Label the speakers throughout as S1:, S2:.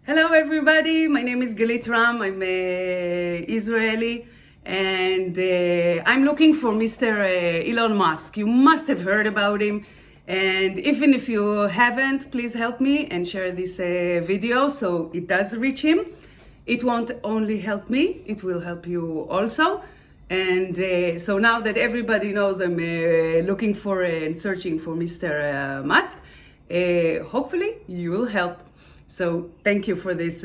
S1: Hello everybody, my name is Galit Ram, I'm Israeli and I'm looking for Mr. Elon Musk. You must have heard about him, and even if you haven't, please help me and share this video so it does reach him. It won't only help me, it will help you also. And so now that everybody knows I'm looking for and searching for Mr. Musk, hopefully you will help. So thank you for this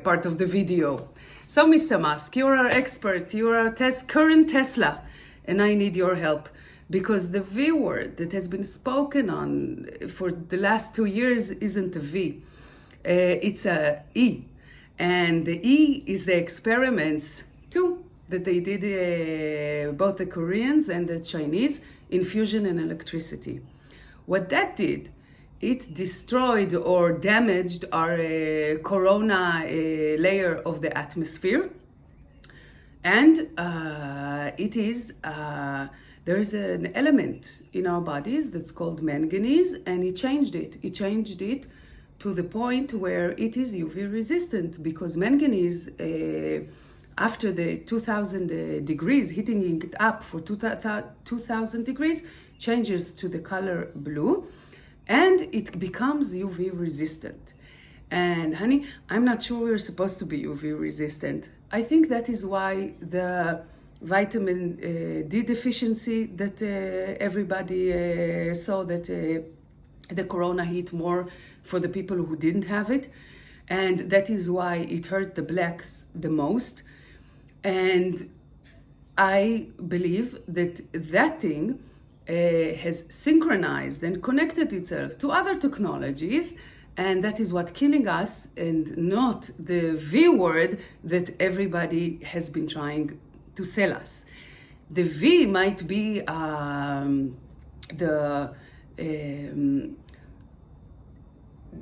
S1: part of the video. So Mr. Musk, you're our expert, you're our current Tesla, and I need your help because the V word that has been spoken on for the last 2 years isn't a V, it's a E. And the E is the experiments too that they did, both the Koreans and the Chinese, in fusion and electricity. What that did, it destroyed or damaged our corona layer of the atmosphere. And there is an element in our bodies that's called manganese, and it changed it. It changed it to the point where it is UV resistant, because manganese, after the 2000 degrees, heating it up for 2000 degrees, changes to the color blue, and it becomes UV resistant. And honey, I'm not sure we're supposed to be UV resistant. I think that is why the vitamin D deficiency that everybody saw, that the corona hit more for the people who didn't have it. And that is why it hurt the blacks the most. And I believe that that thing has synchronized and connected itself to other technologies, and that is what killing us, and not the V word that everybody has been trying to sell us. The V might be the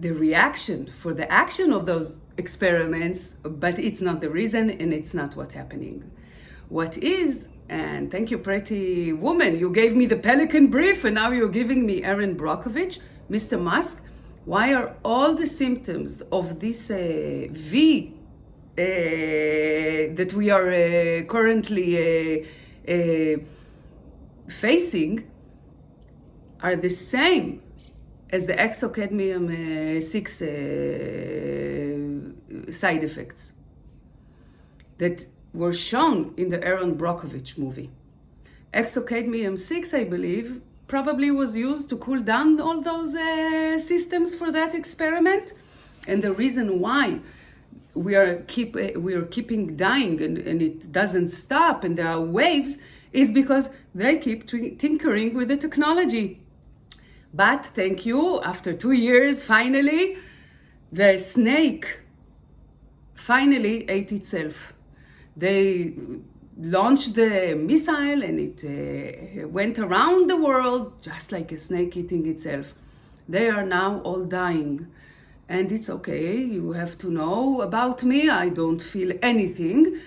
S1: reaction for the action of those experiments, but it's not the reason, and it's not what's happening. What is, and thank you, pretty woman, you gave me the Pelican brief, and now you're giving me Erin Brockovich. Mr. Musk, why are all the symptoms of this V that we are currently facing are the same as the exocadmium 6 side effects that were shown in the Erin Brockovich movie? Exocadmium 6, I believe, probably was used to cool down all those systems for that experiment. And the reason why we are keeping dying and it doesn't stop and there are waves is because they keep tinkering with the technology. But thank you, after 2 years, finally, the snake finally ate itself. They launched the missile and it went around the world just like a snake eating itself. They are now all dying. And it's okay, you have to know about me. I don't feel anything.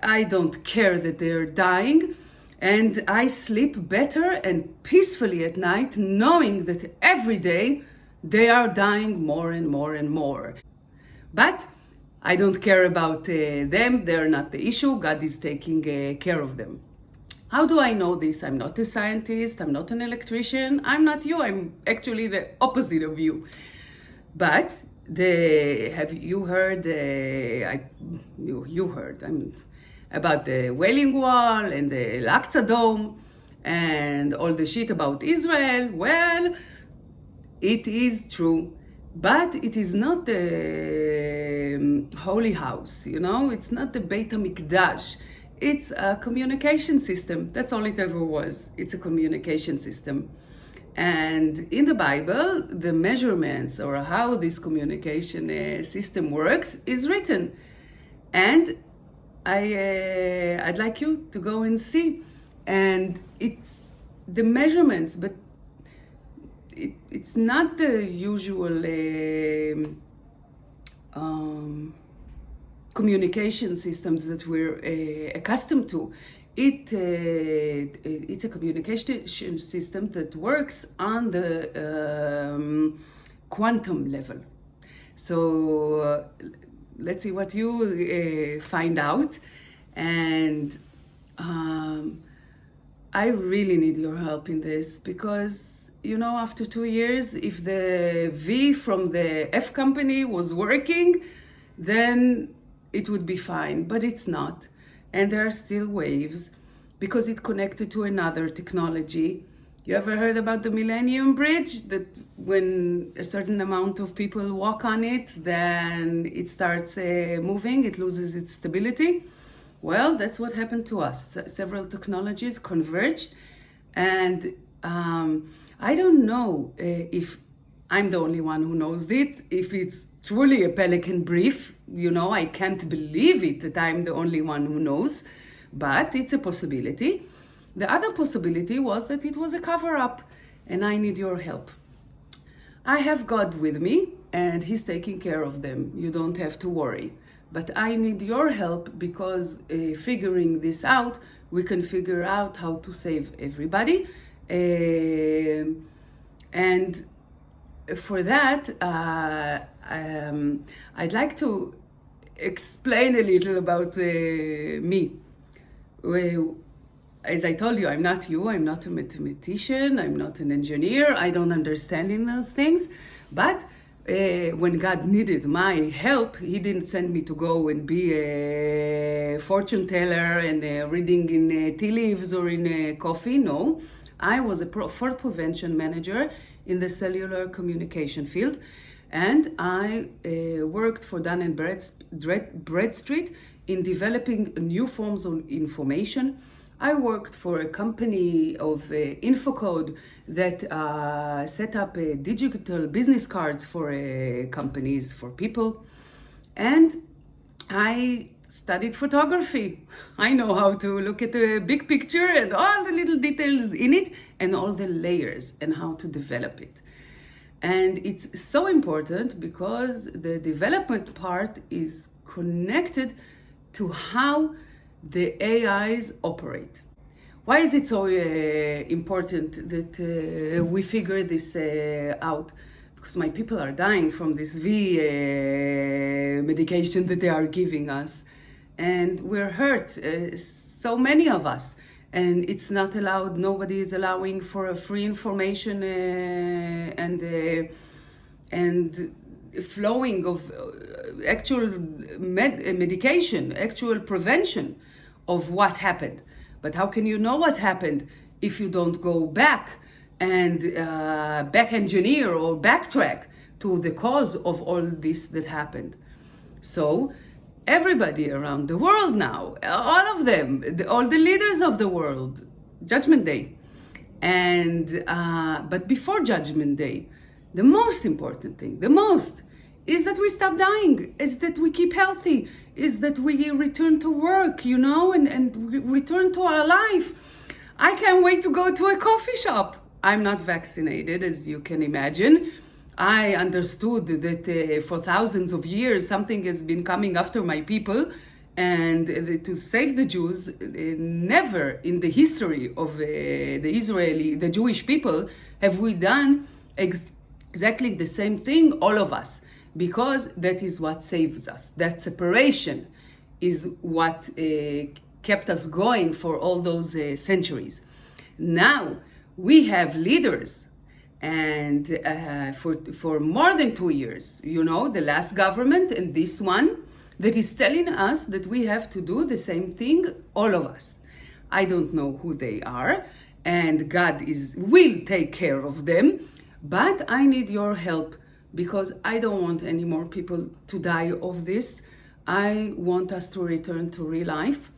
S1: I don't care that they're dying. And I sleep better and peacefully at night, knowing that every day they are dying more and more and more. But I don't care about them. They're not the issue. God is taking care of them. How do I know this? I'm not a scientist. I'm not an electrician. I'm not you. I'm actually the opposite of you. But have you heard? You heard. About the Wailing Wall and the Al-Aqsa Dome and all the shit about Israel. Well, it is true, but it is not the holy house, it's not the Beit HaMikdash. It's a communication system. That's all it ever was. It's a communication system. And in the Bible, the measurements or how this communication system works is written. And I'd like you to go and see. And it's the measurements, but it's not the usual communication systems that we're accustomed to. It's a communication system that works on the quantum level. So let's see what you find out. And I really need your help in this because, you know, after 2 years, if the V from the F company was working, then it would be fine, but it's not. And there are still waves because it connected to another technology. You ever heard about the Millennium Bridge? That when a certain amount of people walk on it, then it starts moving, it loses its stability. Well, that's what happened to us. Several technologies converged, and I don't know if I'm the only one who knows it, if it's truly a Pelican Brief. You know, I can't believe it that I'm the only one who knows, but it's a possibility. The other possibility was that it was a cover-up, and I need your help. I have God with me, and He's taking care of them. You don't have to worry. But I need your help because figuring this out, we can figure out how to save everybody. And for that, I'd like to explain a little about me. As I told you, I'm not you, I'm not a mathematician, I'm not an engineer, I don't understand in those things, but when God needed my help, He didn't send me to go and be a fortune teller and reading in tea leaves or in coffee. No, I was a fraud prevention manager in the cellular communication field, and I worked for Dun & Bradstreet in developing new forms of information. I worked for a company of Infocode that set up digital business cards for companies, for people. And I studied photography. I know how to look at the big picture and all the little details in it and all the layers and how to develop it. And it's so important because the development part is connected to how the AIs operate. Why is it so important that we figure this out? Because my people are dying from this V medication that they are giving us. And we're hurt, so many of us. And it's not allowed, nobody is allowing for a free information and flowing of actual medication, actual prevention of what happened. But how can you know what happened if you don't go back and back engineer or backtrack to the cause of all this that happened? So everybody around the world now, all of them, all the leaders of the world, Judgment Day. And but before Judgment Day, the most important thing, is that we stop dying, is that we keep healthy, is that we return to work, you know, and return to our life. I can't wait to go to a coffee shop. I'm not vaccinated, as you can imagine. I understood that for thousands of years, something has been coming after my people, and to save the Jews, never in the history of the Jewish people, have we done exactly the same thing, all of us, because that is what saves us. That separation is what kept us going for all those centuries. Now we have leaders, and for more than 2 years, you know, the last government and this one, that is telling us that we have to do the same thing, all of us. I don't know who they are, and God will take care of them, but I need your help because I don't want any more people to die of this. I want us to return to real life,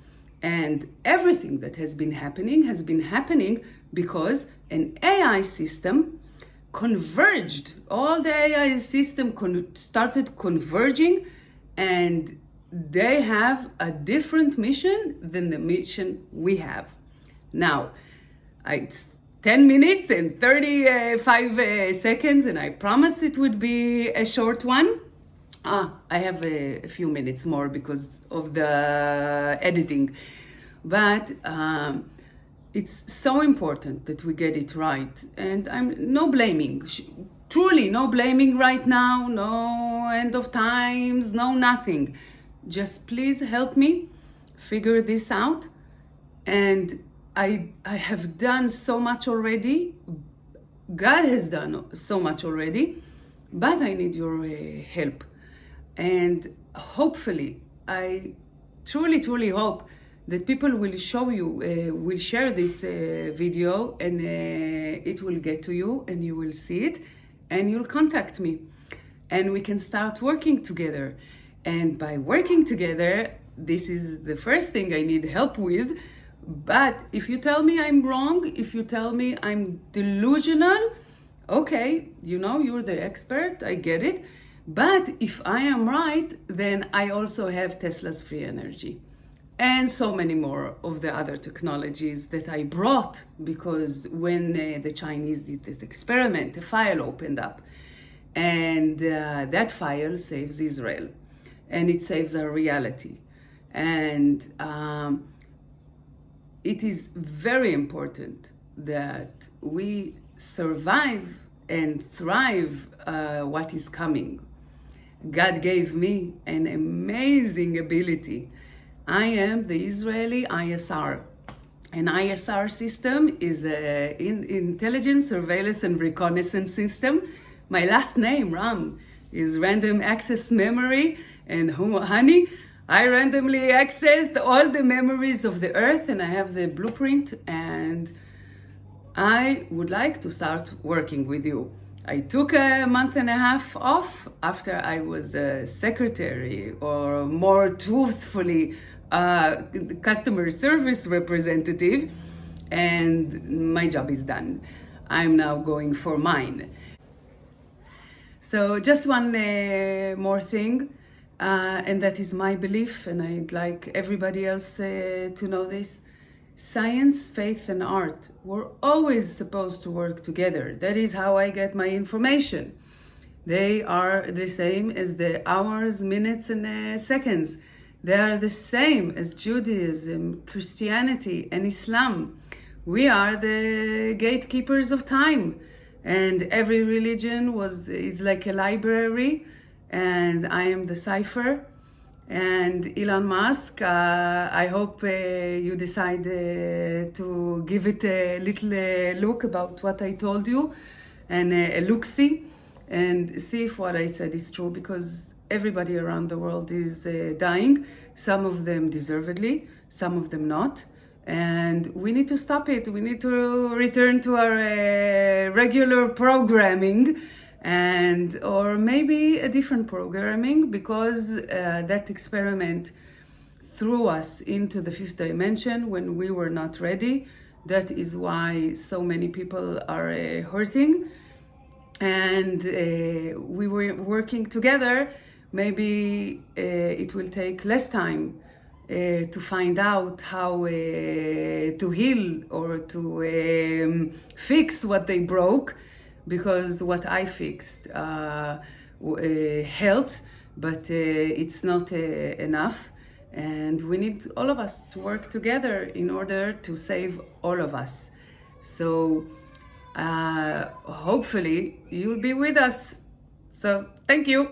S1: and everything that has been happening because an AI system converged. All the AI system started converging, and they have a different mission than the mission we have. Now, it's 10 minutes and 35 seconds, and I promised it would be a short one. I have a few minutes more because of the editing. But it's so important that we get it right. And I'm no blaming. Truly, no blaming right now, no end of times, no nothing. Just please help me figure this out. And I have done so much already. God has done so much already, but I need your help. And hopefully, I truly hope that people will show you, will share this video, and it will get to you and you will see it and you'll contact me and we can start working together. And by working together, this is the first thing I need help with. But if you tell me I'm wrong, if you tell me I'm delusional, okay, you know, you're the expert, I get it. But if I am right, then I also have Tesla's free energy and so many more of the other technologies that I brought, because when the Chinese did this experiment, a file opened up, and that file saves Israel, and it saves our reality. And it is very important that we survive and thrive what is coming. God gave me an amazing ability. I am the Israeli ISR. An ISR system is an intelligence, surveillance, and reconnaissance system. My last name, Ram, is random access memory, and honey, I randomly accessed all the memories of the earth, and I have the blueprint, and I would like to start working with you. I took a month and a half off after I was a secretary, or more truthfully, customer service representative, and my job is done. I'm now going for mine. So just one more thing, and that is my belief, and I'd like everybody else to know this. Science, faith, and art were always supposed to work together. That is how I get my information. They are the same as the hours, minutes, and seconds. They are the same as Judaism, Christianity, and Islam. We are the gatekeepers of time, and every religion is like a library, and I am the cipher. And Elon Musk, I hope you decide to give it a little look about what I told you, and a look-see, and see if what I said is true, because everybody around the world is dying, some of them deservedly, some of them not. And we need to stop it. We need to return to our regular programming, and or maybe a different programming, because that experiment threw us into the fifth dimension when we were not ready. That is why so many people are hurting. And we were working together. Maybe it will take less time to find out how to heal or to fix what they broke, because what I fixed helped, but it's not enough. And we need all of us to work together in order to save all of us. So hopefully you'll be with us. So thank you.